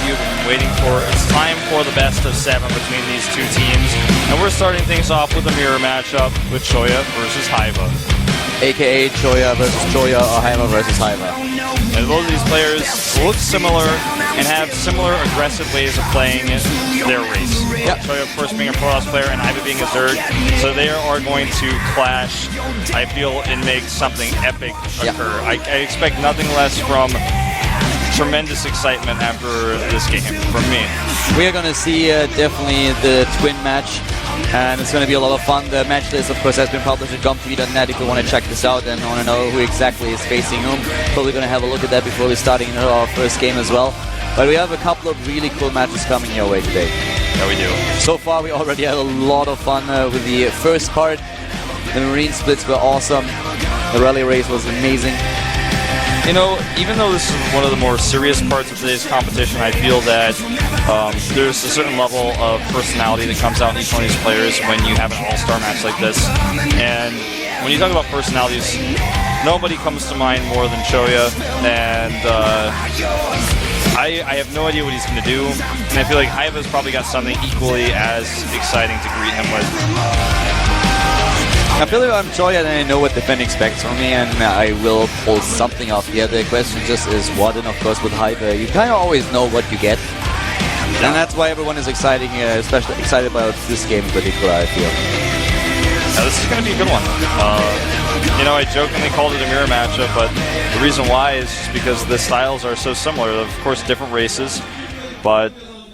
you've been waiting for. It's time for the best of 7 between these two teams. And we're starting things off with a mirror matchup with Choya versus hyvaa. AKA Choya versus Choya or hyvaa versus hyvaa. And both of these players look similar and have similar aggressive ways of playing their race. Yep. Choya, of course, being a Protoss player and hyvaa being a Zerg. So they are going to clash, I feel, and make something epic occur. Yep. I expect nothing less from tremendous excitement after this game from me. We are going to see definitely the twin match, and it's going to be a lot of fun. The match list, of course, has been published at GOMTV.net if you want to check this out and want to know who exactly is facing whom. Probably going to have a look at that before we're starting our first game as well. But we have a couple of really cool matches coming your way today. Yeah, we do. So far, we already had a lot of fun with the first part. The Marine splits were awesome. The rally race was amazing. You know, even though this is one of the more serious parts of today's competition, I feel that there's a certain level of personality that comes out in each one of these players when you have an all-star match like this. And when you talk about personalities, nobody comes to mind more than Choya. And I have no idea what he's going to do. And I feel like hyvaa's probably got something equally as exciting to greet him with. I feel like I'm Choya and I know what the fan expects from me, and I will pull something off here. The question just is what, and of course with hyvaa, you kind of always know what you get. And that's why everyone is excited, especially excited about this game in particular, I feel. Now, this is going to be a good one. You know, I jokingly called it a mirror matchup, but the reason why is just because the styles are so similar. Of course, different races, but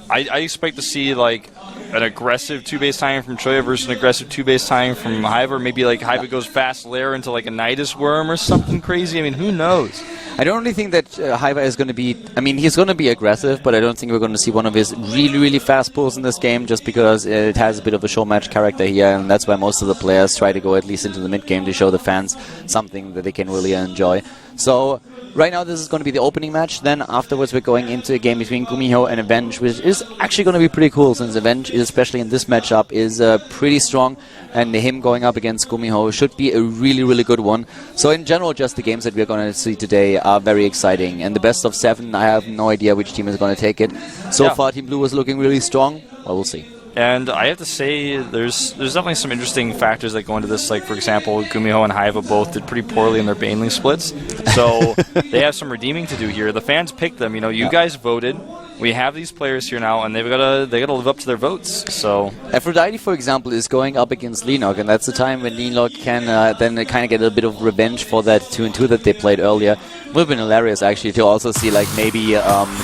I expect to see, like, an aggressive 2-base tying from Choya versus an aggressive 2-base tying from hyvaa, or maybe like hyvaa goes fast lair into like a Nidus Worm or something crazy. I mean, who knows? I don't really think that hyvaa is going to be... I mean, he's going to be aggressive, but I don't think we're going to see one of his really, really fast pulls in this game, just because it has a bit of a show match character here, and that's why most of the players try to go at least into the mid-game to show the fans something that they can really enjoy. So, right now this is going to be the opening match, then afterwards we're going into a game between Gumiho and Avenge, which is actually going to be pretty cool, since Avenge, especially in this matchup, is pretty strong, and him going up against Gumiho should be a really, really good one. So in general, just the games that we're going to see today are very exciting, and the best of 7, I have no idea which team is going to take it. So far Team Blue is looking really strong, well, we'll see. And I have to say, there's definitely some interesting factors that go into this. Like, for example, Gumiho and hyvaa both did pretty poorly in their Baneling splits. So they have some redeeming to do here. The fans picked them. You know, you guys voted. We have these players here now, and they gotta live up to their votes. So Aphrodite, for example, is going up against Leenock, and that's the time when Leenock can then kind of get a bit of revenge for that 2-2 that they played earlier. Would have been hilarious, actually, to also see like maybe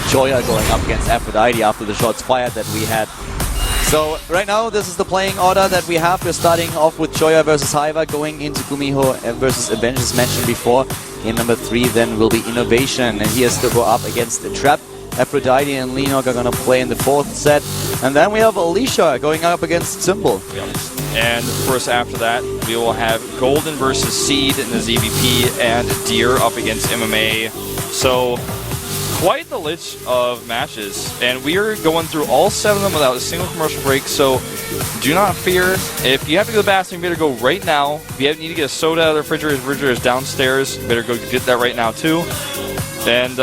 Choya going up against Aphrodite after the shots fired that we had. So right now, this is the playing order that we have. We're starting off with Choya versus hyvaa, going into Gumiho versus Avenge, as mentioned before. Game number 3 then will be Innovation, and he has to go up against the Trap. Aphrodite and Leenock are going to play in the 4th set. And then we have Alicia going up against Symbol. Yep. And of course, after that, we will have Golden versus Seed in the ZVP, and Deer up against MMA. So quite the list of matches, and we are going through all 7 of them without a single commercial break, so do not fear. If you have to go to the bathroom, you better go right now. If you need to get a soda out of the refrigerator is downstairs, you better go get that right now too. And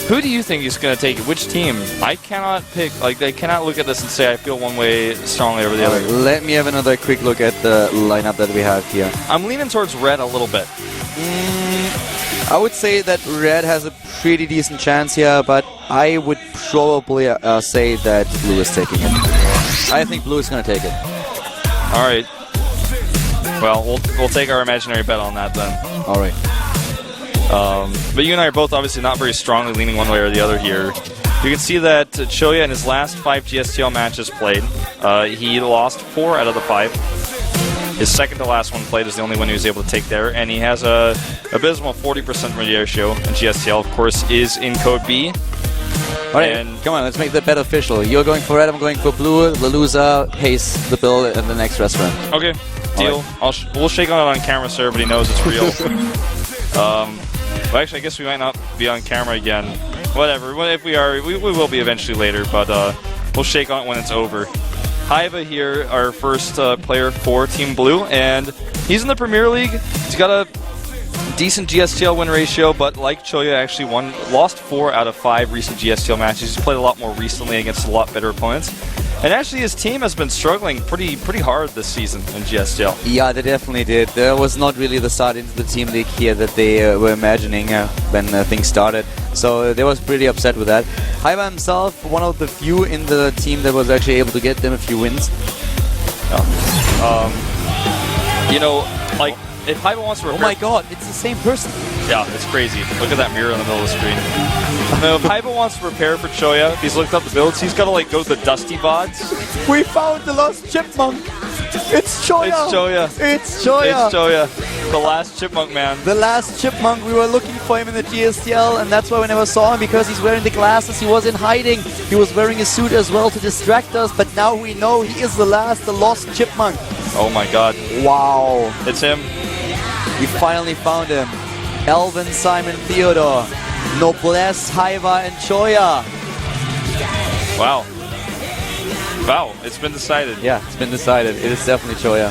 who do you think is going to take it? Which team? I cannot pick. Like, I cannot look at this and say I feel one way strongly over the other. Let me have another quick look at the lineup that we have here. I'm leaning towards red a little bit. I would say that red has a pretty decent chance here, but I would probably say that blue is taking it. I think blue is going to take it. All right. Well, we'll take our imaginary bet on that then. All right. But you and I are both obviously not very strongly leaning one way or the other here. You can see that Choya in his last 5 GSTL matches played, he lost 4 out of the 5. His second to last one played is the only one he was able to take there, and he has a abysmal 40% ratio, and GSTL, of course, is in code B. All right, come on, let's make the bet official. You're going for red, I'm going for blue. The loser pays the bill in the next restaurant. Okay, deal. Right. We'll shake on it on camera, so everybody knows it's real. Well, actually, I guess we might not be on camera again. Whatever. If we are, we will be eventually later, but we'll shake on it when it's over. hyvaa here, our first player for Team Blue, and he's in the Premier League. He's got a decent GSTL win ratio, but like Choya, actually lost 4 out of 5 recent GSTL matches. He's played a lot more recently against a lot better opponents. And actually, his team has been struggling pretty hard this season in GSTL. Yeah, they definitely did. There was not really the start into the team league here that they were imagining when things started. So they was pretty upset with that. Hyvaa himself, one of the few in the team that was actually able to get them a few wins. You know, like, if Hyvaa wants to repair... Oh my god, it's the same person. Yeah, it's crazy. Look at that mirror in the middle of the screen. Now, if Hyvaa wants to prepare for Choya, he's looked up the builds, he's got to like go to the Dusty VODs. We found the lost chipmunk. It's Choya. It's Choya. It's Choya. It's Choya. The last chipmunk man. The last chipmunk. We were looking for him in the GSTL, and that's why we never saw him, because he's wearing the glasses. He was in hiding. He was wearing a suit as well to distract us, but now we know he is the lost chipmunk. Oh my god. Wow. It's him. We finally found him. Elvin, Simon, Theodore, Noblesse, Hyvaa, and Choya. Wow. Wow, it's been decided. Yeah, it's been decided. It is definitely Choya.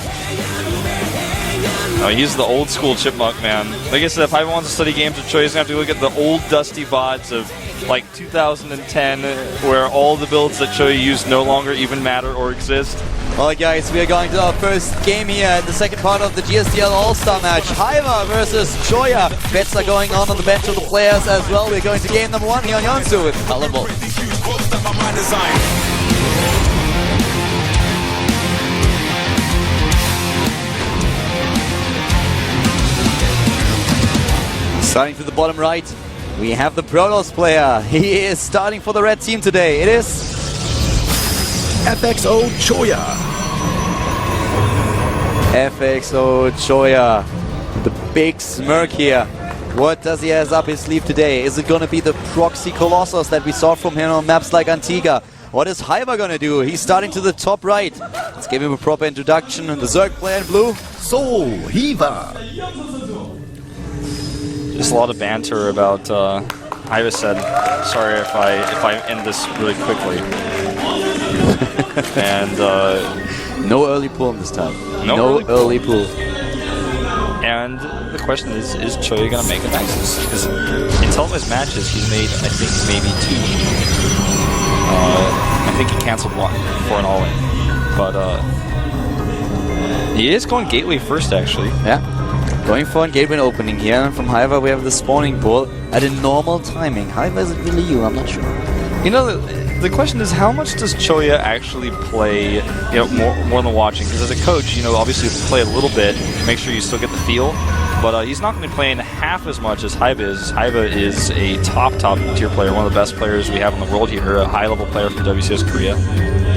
Oh, he's the old school chipmunk man. Like I said, if Hyvaa wants to study games with Choya, he's going to have to look at the old dusty VODs of like 2010, where all the builds that Choya used no longer even matter or exist. Well, guys, we are going to our first game here in the second part of the GSTL All-Star match. Hyvaa versus Choya. Bets are going on the bench of the players as well. We're going to game number 1 here on Yonsu with Colorful. Starting to the bottom right, we have the Protoss player. He is starting for the red team today. It is FXO Choya. FXO Choya. The big smirk here. What does he have up his sleeve today? Is it going to be the proxy Colossus that we saw from him on maps like Antigua? What is Hyvaa going to do? He's starting to the top right. Let's give him a proper introduction. And the Zerg player in blue. Soul Hyvaa. Just a lot of banter about Hyvaa said, sorry if I end this really quickly. And no early pull this time. No early pull. And the question is Choya going to make a Nexus? Because in all of his matches, he's made, I think, maybe 2. I think he canceled 1 for an all-in. But he is going Gateway first, actually. Yeah. Going for a gateway opening here, and from Hyvaa we have the spawning pool at a normal timing. Hyvaa, is it really you? I'm not sure. You know, the question is, how much does Choya actually play, you know, more than watching? Because as a coach, you know, obviously you play a little bit, make sure you still get the feel, but he's not going to be playing half as much as Hyvaa is. Hyvaa is a top tier player, one of the best players we have in the world here, a high-level player from WCS Korea.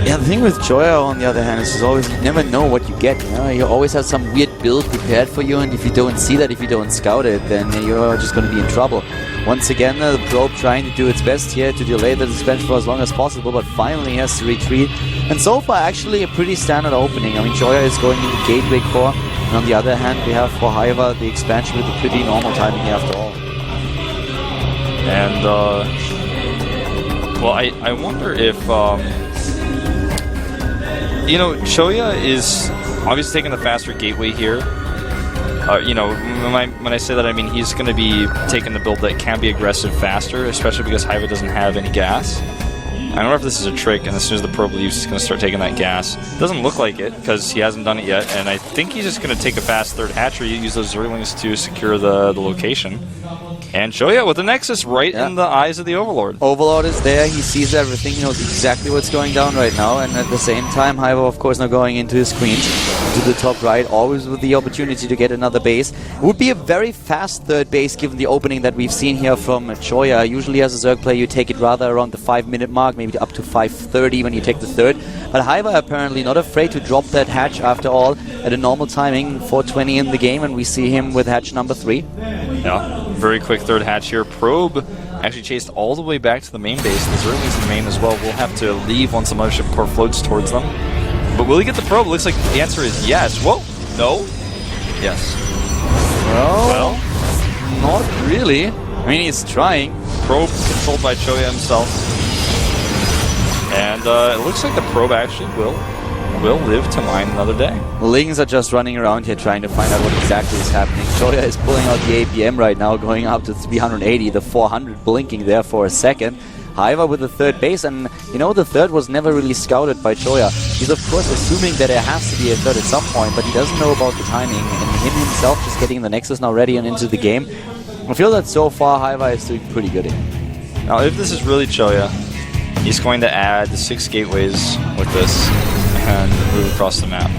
Yeah, the thing with Choya, on the other hand, is always you never know what you get. You know? You always have some weird build prepared for you, and if you don't see that, if you don't scout it, then you're just going to be in trouble. Once again, the probe trying to do its best here to delay the suspension for as long as possible, but finally has to retreat. And so far, actually, a pretty standard opening. I mean, Choya is going into Gateway Core, and on the other hand, we have for Hyvaa the expansion with a pretty normal timing after all. And, well, I wonder if, you know, Choya is obviously taking the faster gateway here. You know, when I say that, I mean he's going to be taking the build that can be aggressive faster, especially because Hyvaa doesn't have any gas. I don't know if this is a trick, and as soon as the probe leaves, he's going to start taking that gas. Doesn't look like it, because he hasn't done it yet, and I think he's just going to take a fast third hatchery, use those Zerglings to secure the location. And Choya with the Nexus right in the eyes of the Overlord. Overlord is there, he sees everything, he knows exactly what's going down right now, and at the same time, Hyvaa, of course, now going into his queens, to the top right, always with the opportunity to get another base. It would be a very fast third base given the opening that we've seen here from Choya. Usually as a Zerg player, you take it rather around the 5-minute mark, maybe up to 5:30 when you take the third. But Hyvaa apparently not afraid to drop that hatch after all at a normal timing, 4:20 in the game, and we see him with hatch number 3. Yeah, very quick third hatch here. Probe actually chased all the way back to the main base. The Zerglings in the main as well will have to leave once the Mothership Core floats towards them. But will he get the probe? Looks like the answer is yes. Whoa, no, yes. Well, not really. I mean, he's trying. Probe controlled by Choya himself. And it looks like the probe actually will will live to mine another day. Lings are just running around here trying to find out what exactly is happening. Choya is pulling out the APM right now, going up to 380, the 400 blinking there for a second. hyvaa with the third base, and you know, the third was never really scouted by Choya. He's of course assuming that there has to be a third at some point, but he doesn't know about the timing, and him himself just getting the Nexus now ready and into the game. I feel that so far hyvaa is doing pretty good here. Now if this is really Choya, he's going to add 6 gateways with this and move across the map.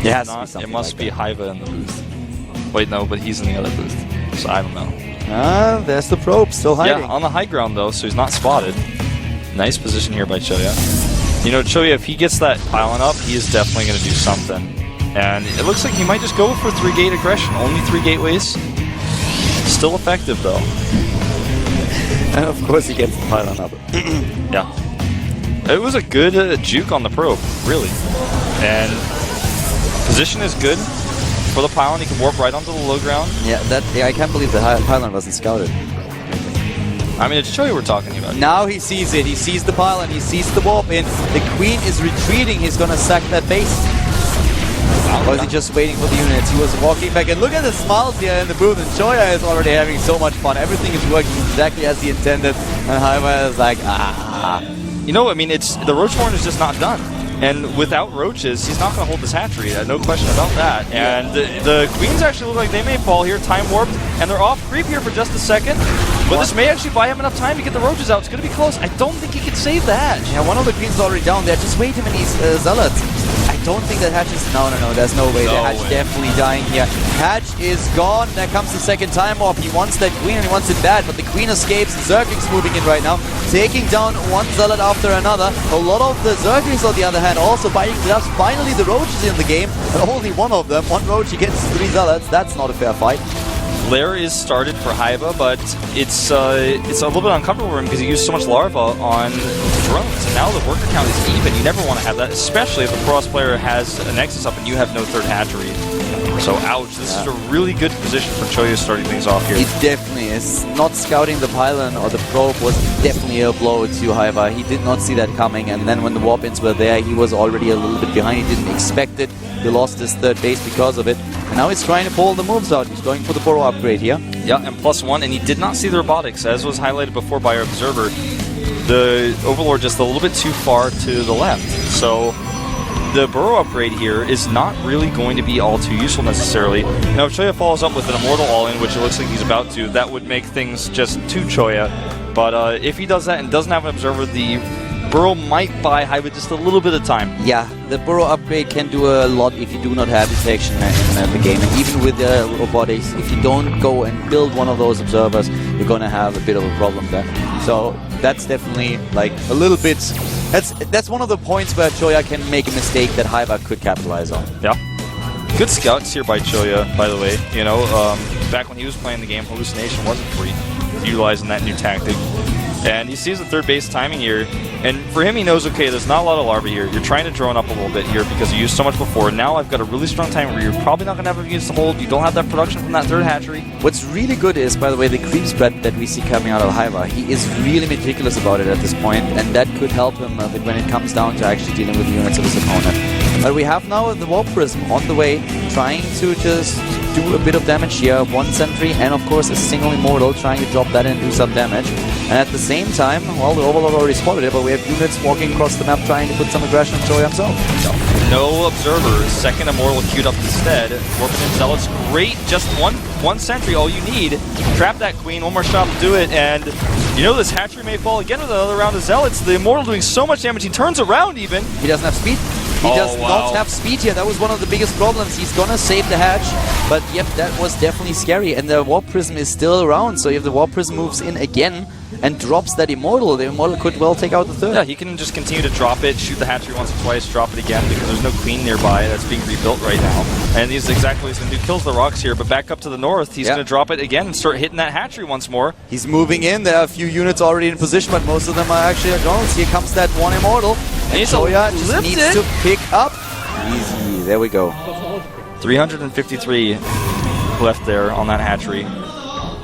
It must be hyvaa in the booth. Wait, no, but he's in the other booth, so I don't know. There's the probe, still hiding. Yeah, on the high ground though, so he's not spotted. Nice position here by Choya. You know, Choya, if he gets that pylon up, he is definitely going to do something. And it looks like he might just go for 3-gate aggression. Only 3 gateways. Still effective though. And of course he gets the pylon up. Yeah. It was a good juke on the probe, really. And position is good. For the pylon, he can warp right onto the low ground. Yeah, I can't believe the pylon wasn't scouted. I mean, it's Choya we're talking about. Now he sees it. He sees the pylon. He sees the warp in. The queen is retreating. He's gonna sack that base. Or is he just waiting for the units? He was walking back, and look at the smiles here in the booth. And Choya is already having so much fun. Everything is working exactly as he intended. And hyvaa is like, ah. You know, I mean, the Roach Horn is just not done. And without roaches, he's not going to hold this hatchery. No question about that. And the queens actually look like they may fall here. Time warped. And they're off creep here for just a second. But this may actually buy him enough time to get the roaches out. It's going to be close. I don't think he can save the hatch. Yeah, one of the queens is already down there. Just wait him in these zealots. I don't think that hatch is... No. There's no way. The hatch definitely dying here. Hatch is gone. There comes the second time warp. He wants that queen and he wants it bad. But the queen escapes. Zergling's moving in right now. Taking down one zealot after another. A lot of the Zerglings, on the other hand, also biting gloves. Finally, the roach is in the game. And only one of them. One roach against 3 zealots. That's not a fair fight. Lair is started for hyvaa, but it's a little bit uncomfortable for him because he used so much larva on drones, and now the worker count is even. You never want to have that, especially if a Cross player has a Nexus up and you have no third hatchery. So, ouch, this is a really good position for Choya starting things off here. It definitely is. Not scouting the pylon or the probe was definitely a blow to hyvaa. He did not see that coming, and then when the warp-ins were there, he was already a little bit behind. He didn't expect it. He lost his third base because of it. And now he's trying to pull the moves out. He's going for the burrow upgrade here. Yeah, and +1, and he did not see the robotics, as was highlighted before by our observer. The Overlord just a little bit too far to the left. So the burrow upgrade here is not really going to be all too useful necessarily. Now, if Choya follows up with an Immortal all-in, which it looks like he's about to, that would make things just too Choya. But if he does that and doesn't have an observer, the burrow might buy hyvaa just a little bit of time. Yeah, the burrow upgrade can do a lot if you do not have detection in the game. And even with the robotics, if you don't go and build one of those observers, you're going to have a bit of a problem there. So that's definitely like a little bit... That's one of the points where Choya can make a mistake that hyvaa could capitalize on. Yeah. Good scouts here by Choya, by the way. You know, back when he was playing the game, Hallucination wasn't free, utilizing that new tactic. And he sees the third base timing here, and for him he knows, okay, there's not a lot of larvae here. You're trying to drone up a little bit here because you used so much before. Now I've got a really strong timer where you're probably not going to have units to hold. You don't have that production from that third hatchery. What's really good is, by the way, the creep spread that we see coming out of hyvaa. He is really meticulous about it at this point, and that could help him a bit when it comes down to actually dealing with the units of his opponent. But we have now the Warp Prism on the way, trying to just do a bit of damage here. One sentry and of course a single Immortal, trying to drop that and do some damage. And at the same time, well, the Overlord already spotted it, but we have units walking across the map trying to put some aggression on Choya himself. No observers. Second Immortal queued up instead. Warping in Zealots. Great. Just one sentry, all you need. Trap that Queen. One more shot to do it. And you know this hatchery may fall again with another round of Zealots. The Immortal doing so much damage. He turns around even. He doesn't have speed. He does not have speed here. That was one of the biggest problems. He's gonna save the hatch, but yep, that was definitely scary. And the Warp Prism is still around, so if the Warp Prism moves in again and drops that Immortal, the Immortal could well take out the third. Yeah, he can just continue to drop it, shoot the hatchery once or twice, drop it again, because there's no Queen nearby that's being rebuilt right now. And he's exactly what he's going to do. Kills the rocks here, but back up to the north, he's going to drop it again and start hitting that hatchery once more. He's moving in. There are a few units already in position, but most of them are actually drones. Here comes that one Immortal. And Choya just needs to pick up. Easy. There we go. 353 left there on that hatchery.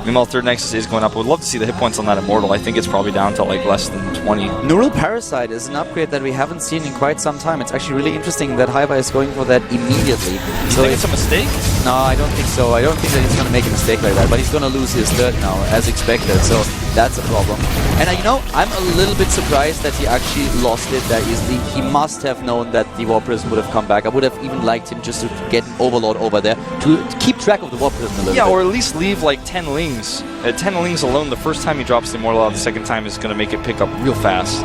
Meanwhile, third Nexus is going up. I would love to see the hit points on that Immortal. I think it's probably down to like less than 20. Neural Parasite is an upgrade that we haven't seen in quite some time. It's actually really interesting that hyvaa is going for that immediately. You think it's a mistake? No, I don't think so. I don't think that he's going to make a mistake like that, but he's going to lose his third now, as expected, so that's a problem. And you know, I'm a little bit surprised that he actually lost it that easily. He must have known that the Warp Prism would have come back. I would have even liked him just to get an Overlord over there to keep track of the Warp Prism a little bit. Yeah, or at least leave like 10 lings. At 10 lings alone, the first time he drops the Immortal out, the second time is going to make it pick up real fast.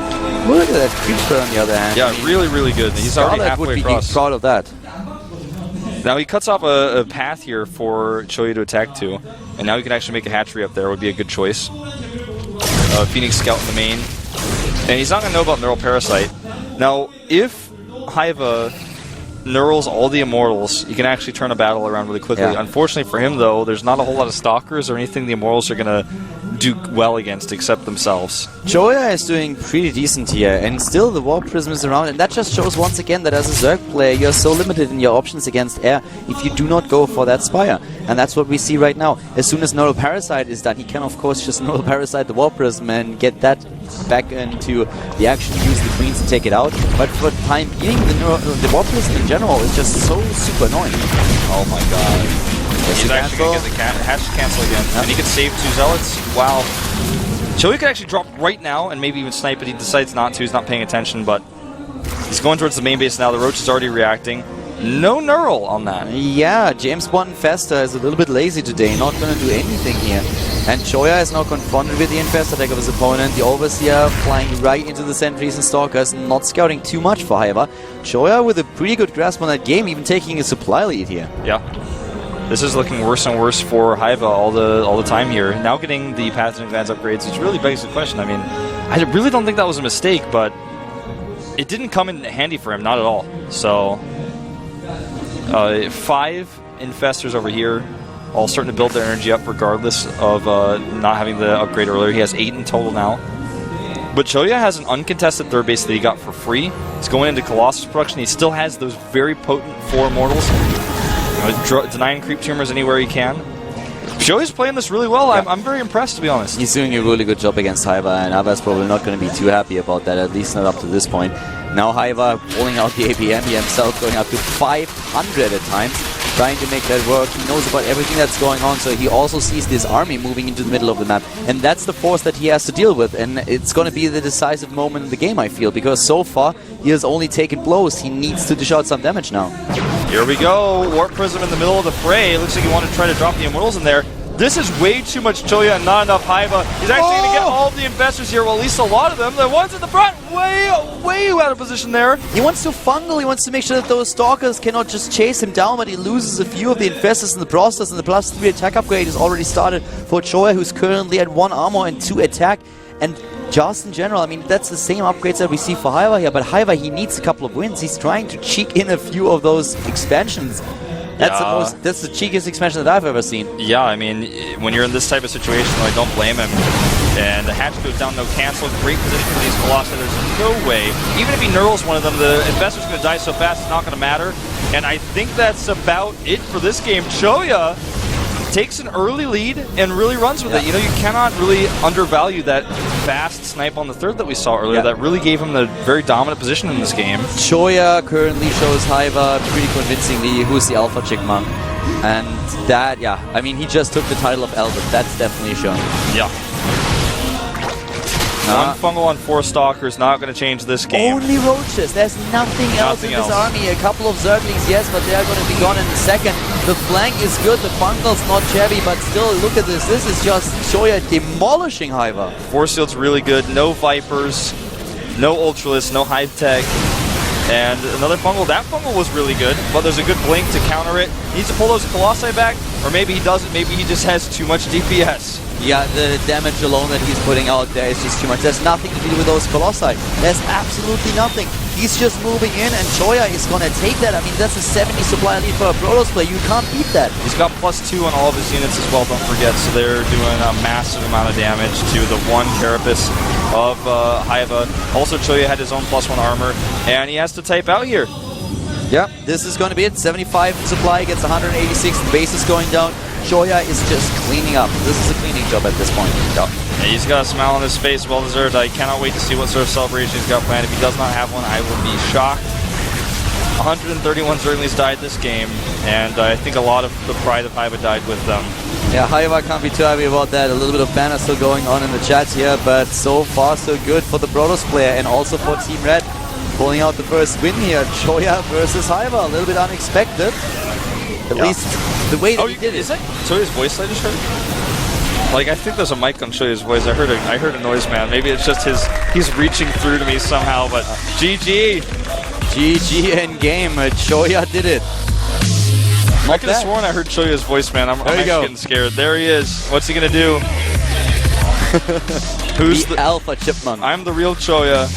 Look at that creature on the other hand. Yeah, really, really good. He's already halfway across. Would be proud of that. Now he cuts off a path here for Choya to attack to, and now he can actually make a hatchery up there. Would be a good choice. Phoenix Scout in the main, and he's not going to know about Neural Parasite. Now, if hyvaa neurals all the Immortals, you can actually turn a battle around really quickly. Yeah. Unfortunately for him, though, there's not a whole lot of Stalkers or anything the Immortals are going to do well against except themselves. Choya is doing pretty decent here, and still the Warp Prism is around, and that just shows once again that as a Zerg player, you're so limited in your options against air if you do not go for that Spire. And that's what we see right now. As soon as Neural Parasite is done, he can of course just Neural Parasite the Warp Prism and get that back into the action, use the Queens to take it out. But for the time being, the Warp Prism in general is just so super annoying. Oh my god. He's actually going to get the hatch cancel again. And he can save 2 Zealots. Wow. Choya could actually drop right now and maybe even snipe, but he decides not to. He's not paying attention, but he's going towards the main base now. The Roach is already reacting. No Neural on that. Yeah, James Bond Infestor is a little bit lazy today, not going to do anything here. And Choya is now confronted with the Infestor deck of his opponent. The Overseer flying right into the Sentries and Stalkers, not scouting too much for hyvaa. Choya with a pretty good grasp on that game, even taking a supply lead here. Yeah. This is looking worse and worse for hyvaa all the time here. Now getting the Pathogen Glands upgrades, which really begs the question. I mean, I really don't think that was a mistake, but it didn't come in handy for him, not at all. So, 5 Infestors over here, all starting to build their energy up regardless of not having the upgrade earlier. He has 8 in total now. But Choya has an uncontested third base that he got for free. He's going into Colossus production. He still has those very potent 4 Immortals. Denying creep tumors anywhere he can. Choya's playing this really well. Yeah. I'm very impressed, to be honest. He's doing a really good job against hyvaa, and hyvaa's probably not going to be too happy about that, at least not up to this point. Now hyvaa pulling out the APM himself, going up to 500 at times, trying to make that work. He knows about everything that's going on, so he also sees this army moving into the middle of the map. And that's the force that he has to deal with, and it's going to be the decisive moment in the game, I feel, because so far he has only taken blows. He needs to dish out some damage now. Here we go. Warp Prism in the middle of the fray. Looks like you want to try to drop the Immortals in there. This is way too much Choya and not enough hyvaa. He's actually going to get all of the Infestors here, well, at least a lot of them. The ones in the front, way out of position there. He wants to fungal. He wants to make sure that those Stalkers cannot just chase him down, but he loses a few of the Infestors in the process, and the +3 attack upgrade is already started for Choya, who's currently at 1 armor and 2 attack. And just in general, I mean, that's the same upgrades that we see for hyvaa here, but hyvaa, he needs a couple of wins. He's trying to cheek in a few of those expansions. That's the cheekiest expansion that I've ever seen. Yeah, I mean, when you're in this type of situation, I don't blame him. And the hatch goes down, no cancel. Great position for these Colossi. There's no way. Even if he neurals one of them, the Infestor's going to die so fast, it's not going to matter. And I think that's about it for this game. Choya takes an early lead and really runs with it. You know, you cannot really undervalue that fast snipe on the third that we saw earlier. That really gave him the very dominant position in this game. Choya currently shows hyvaa pretty convincingly who's the alpha chick monk. And that, I mean, he just took the title of Elvis. That's definitely shown. Yeah. One fungal on 4 Stalkers, not going to change this game. Only Roaches. There's nothing else in this army. A couple of Zerglings, yes, but they're going to be gone in a second. The flank is good. The fungal's not shabby, but still, look at this. This is just Choya demolishing hyvaa. Force Field's really good. No Vipers, no Ultralisk, no Hive Tech. And another fungal. That fungal was really good, but there's a good blink to counter it. He needs to pull those Colossi back, or maybe he doesn't. Maybe he just has too much DPS. Yeah, the damage alone that he's putting out there is just too much. There's nothing to do with those Colossi. There's absolutely nothing. He's just moving in, and Choya is going to take that. I mean, that's a 70 supply lead for a Protoss player. You can't beat that. He's got +2 on all of his units as well, don't forget. So they're doing a massive amount of damage to the 1 Carapace of hyvaa. Also, Choya had his own +1 armor, and he has to type out here. Yeah, this is going to be it. 75 supply against 186. The base is going down. Choya is just cleaning up. This is a cleaning job at this point. Yeah, he's got a smile on his face, well deserved. I cannot wait to see what sort of celebration he's got planned. If he does not have one, I will be shocked. 131 Zerglings died this game, and I think a lot of the pride of Hyvaa died with them. Yeah, Hyvaa can't be too happy about that. A little bit of banner still going on in the chat here, but so far so good for the Protoss player and also for Team Red. Pulling out the first win here. Choya versus Hyvaa. A little bit unexpected. At least the way that he did it. Is that Choya's voice I just heard? Like, I think there's a mic on Choya's voice. I heard a noise, man. Maybe it's just he's reaching through to me somehow, but GG! GG in game. Choya did it. I could have sworn I heard Choya's voice, man. I'm actually getting scared. There he is. What's he gonna do? Who's the alpha chipmunk? I'm the real Choya.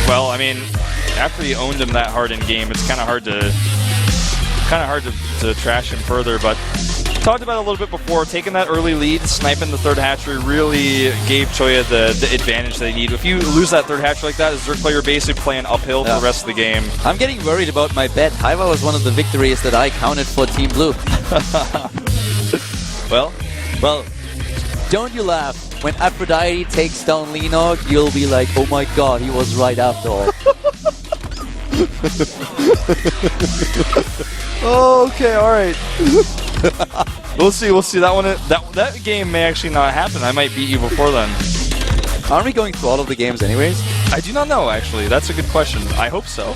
Well, I mean, after you owned him that hard in game, it's kind of hard to trash him further. But talked about it a little bit before. Taking that early lead, sniping the third hatchery really gave Choya the advantage they need. If you lose that third hatchery like that, as Zerg player basically playing uphill for the rest of the game. I'm getting worried about my bet. Hyvaa was one of the victories that I counted for Team Blue. Well, don't you laugh. When Aphrodite takes down Lenog, you'll be like, oh my god, he was right after all. Okay, alright. We'll see. That game may actually not happen. I might beat you before then. Aren't we going through all of the games anyways? I do not know, actually. That's a good question. I hope so.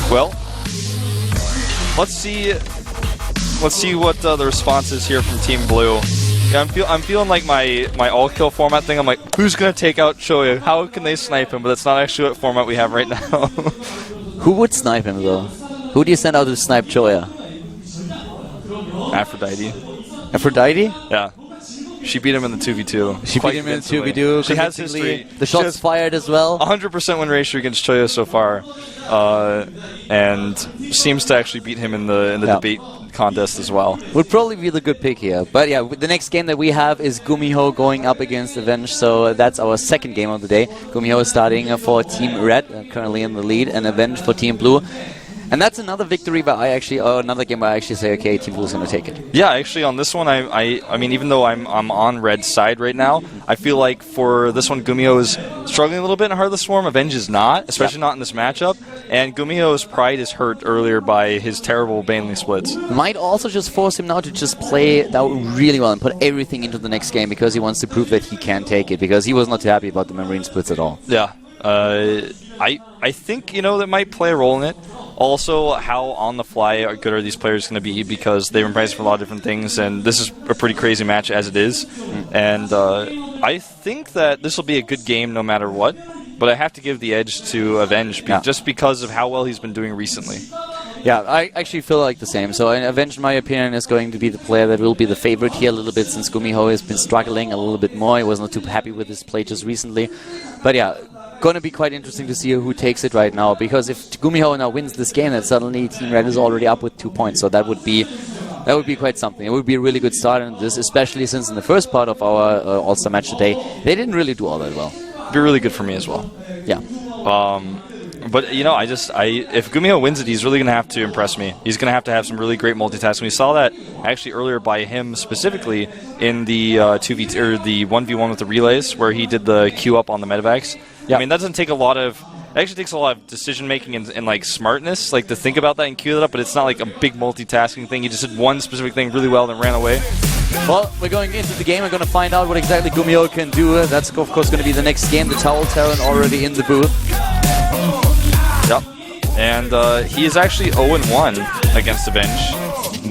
Well, let's see what the response is here from Team Blue. Yeah, I'm feeling like my all kill format thing. I'm like, who's gonna take out Choya? How can they snipe him? But that's not actually what format we have right now. Who would snipe him though? Who do you send out to snipe Choya? Aphrodite. Aphrodite? Yeah. She beat him in the 2v2. She beat him in the 2v2. She has history. The shots fired as well. 100% win ratio against Choya so far, and seems to actually beat him in the debate contest as well. Would probably be the good pick here. But yeah, the next game that we have is Gumiho going up against Avenge, so that's our second game of the day. Gumiho is starting for Team Red, currently in the lead, and Avenge for Team Blue. And that's another victory where another game where I actually say, okay, Team Blue's going to take it. Yeah, actually on this one, I mean, even though I'm on Red's side right now, I feel like for this one, Gumiho is struggling a little bit in Heart of the Swarm. Avenge is not, especially not in this matchup. And Gumiho's pride is hurt earlier by his terrible Baneley splits. Might also just force him now to just play that really well and put everything into the next game because he wants to prove that he can take it, because he was not too happy about the Marine splits at all. Yeah. I think, that might play a role in it. Also, how on the fly good are these players going to be, because they've been priced for a lot of different things, and this is a pretty crazy match as it is. And I think that this will be a good game no matter what, but I have to give the edge to Avenge just because of how well he's been doing recently. Yeah, I actually feel like the same. So Avenge, in my opinion, is going to be the player that will be the favorite here a little bit, since Gumiho has been struggling a little bit more. He was not too happy with his play just recently. But yeah, going to be quite interesting to see who takes it right now, because if Gumiho now wins this game, then suddenly Team Red is already up with 2 points. So that would be quite something. It would be a really good start in this, especially since in the first part of our All-Star match today, they didn't really do all that well. It'd be really good for me as well. Yeah. But, if Gumiho wins it, he's really going to have to impress me. He's going to have some really great multitasking. We saw that actually earlier by him specifically in the 2v2 or the 1v1 with the relays, where he did the queue up on the medevacs. Yeah. I mean, that doesn't take a lot of... It actually takes a lot of decision-making and like, smartness, like, to think about that and queue that up, but it's not like a big multitasking thing. He just did one specific thing really well and ran away. Well, we're going into the game. We're going to find out what exactly Gumiho can do. That's, of course, going to be the next game. The Towel Terran already in the booth. Yep. And he is actually 0-1 against Avenge.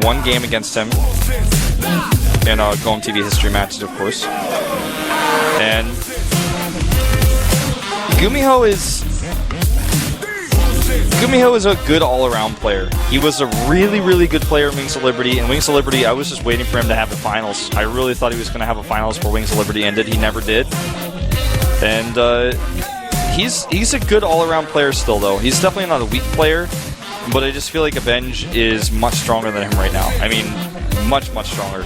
One game against him in GOMTV history matches, of course. And Gumiho is a good all-around player. He was a really, really good player in Wings of Liberty. In Wings of Liberty, I was just waiting for him to have the finals. I really thought he was going to have a finals before Wings of Liberty ended. He never did. And he's a good all-around player still, though. He's definitely not a weak player, but I just feel like Avenge is much stronger than him right now. I mean, much, much stronger.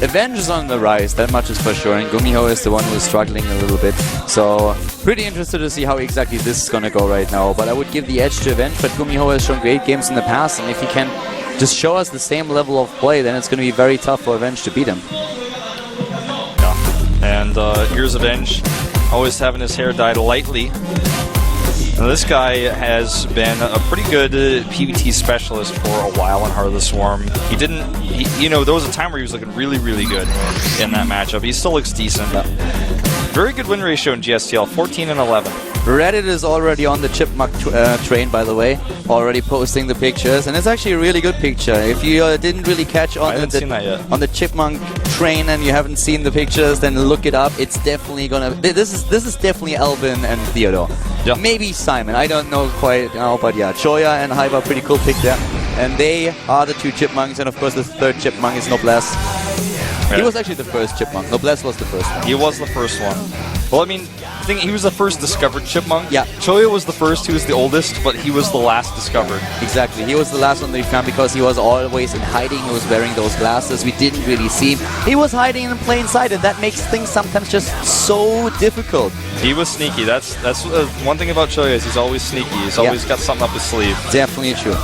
Avenge is on the rise, that much is for sure, and Gumiho is the one who is struggling a little bit. So, pretty interested to see how exactly this is gonna go right now. But I would give the edge to Avenge, but Gumiho has shown great games in the past, and if he can just show us the same level of play, then it's gonna be very tough for Avenge to beat him. Yeah, and here's Avenge, always having his hair dyed lightly. Now, this guy has been a pretty good PvT specialist for a while in Heart of the Swarm. You know, there was a time where he was looking really, really good in that matchup. He still looks decent. Very good win ratio in GSTL, 14 and 11. Reddit is already on the Chipmunk train, by the way, already posting the pictures, and it's actually a really good picture. If you didn't really catch on the Chipmunk train and you haven't seen the pictures, then look it up. It's definitely gonna. This is definitely Alvin and Theodore. Yeah. Maybe Simon. I don't know quite now, but yeah, Choya and Hyvaa, pretty cool pick there. And they are the two Chipmunks, and of course the third Chipmunk is Noblesse. Yeah. He was actually the first Chipmunk. Noblesse was the first one. He was the first one. Well, I mean, I think he was the first discovered Chipmunk. Yeah. Choya was the first, he was the oldest, but he was the last discovered. Exactly. He was the last one that we found because he was always in hiding. He was wearing those glasses. We didn't really see him. He was hiding in plain sight, and that makes things sometimes just so difficult. He was sneaky. That's one thing about Choya is he's always sneaky. He's always got something up his sleeve. Definitely true.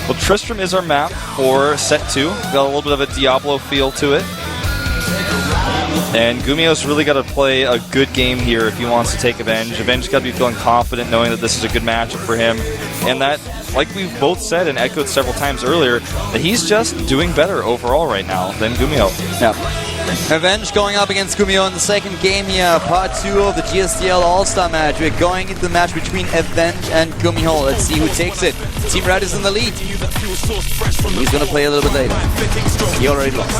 Well, Tristram is our map for set 2. Got a little bit of a Diablo feel to it. And Gumio's really got to play a good game here if he wants to take Avenge. Avenge's got to be feeling confident knowing that this is a good matchup for him. And that, like we've both said and echoed several times earlier, that he's just doing better overall right now than Gumio. Yeah. Avenge going up against Gumio in the second game here, part 2 of the GSTL All-Star match. We're going into the match between Avenge and Gumio. Let's see who takes it. Team Red is in the lead. He's going to play a little bit later. He already lost.